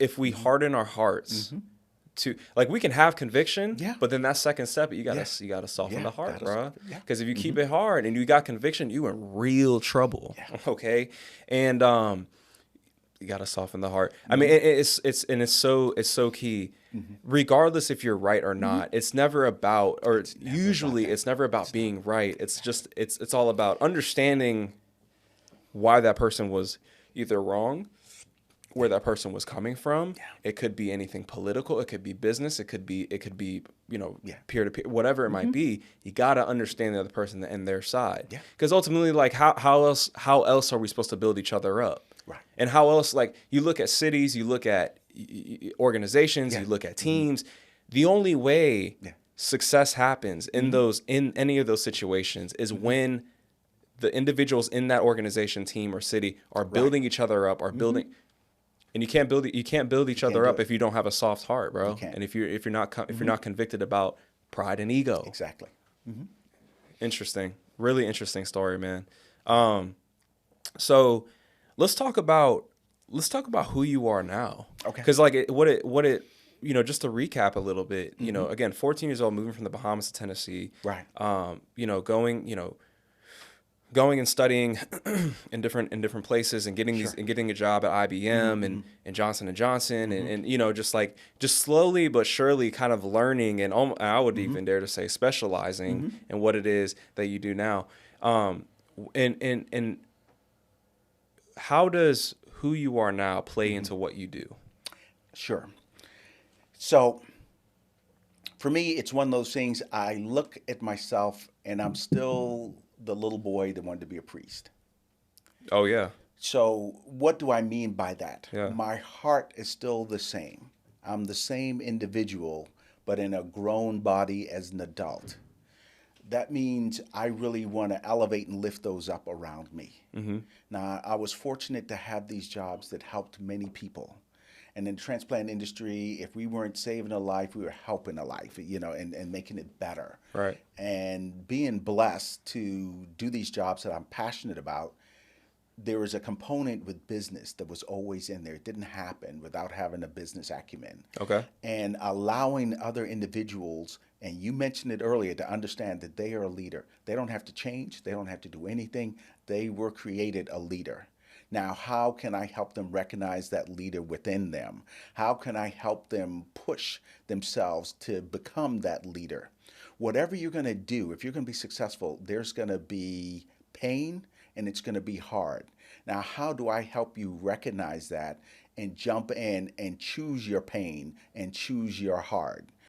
if we harden our hearts to, like, we can have conviction, but then that second step, you gotta soften the heart, bro. Because if you keep it hard and you got conviction, you in real trouble. Okay, and you gotta soften the heart. I mean, it's so key. Regardless if you're right or not, it's never about, or it's never about being right. It's just it's all about understanding why that person was either wrong, where that person was coming from. It could be anything political. It could be business. It could be peer to peer, whatever it might be. You got to understand the other person and their side. Because ultimately, like, how else are we supposed to build each other up? Right. And how else, like, you look at cities, you look at organizations, you look at teams. The only way success happens in any of those situations is when the individuals in that organization, team, or city are building each other up, are building. And you can't build each other up if you don't have a soft heart, bro. And if you're not convicted about pride and ego. Exactly. Interesting, really interesting story, man. So let's talk about who you are now. Okay. Because like just to recap a little bit, again, 14 years old, moving from the Bahamas to Tennessee. Right. Going and studying in different places and getting a job at IBM and Johnson and Johnson and just slowly but surely kind of learning and I would even dare to say specializing in what it is that you do now. And how does who you are now play into what you do? Sure. So for me, it's one of those things. I look at myself and I'm still the little boy that wanted to be a priest. Oh, yeah. So what do I mean by that? Yeah. My heart is still the same. I'm the same individual, but in a grown body as an adult. That means I really want to elevate and lift those up around me. Now, I was fortunate to have these jobs that helped many people. And in the transplant industry, if we weren't saving a life, we were helping a life, and making it better. Right. And being blessed to do these jobs that I'm passionate about, there was a component with business that was always in there. It didn't happen without having a business acumen. Okay. And allowing other individuals, and you mentioned it earlier, to understand that they are a leader. They don't have to change. They don't have to do anything. They were created a leader. Now, how can I help them recognize that leader within them? How can I help them push themselves to become that leader? Whatever you're going to do, if you're going to be successful, there's going to be pain and it's going to be hard. Now, how do I help you recognize that and jump in and choose your pain and choose your hard?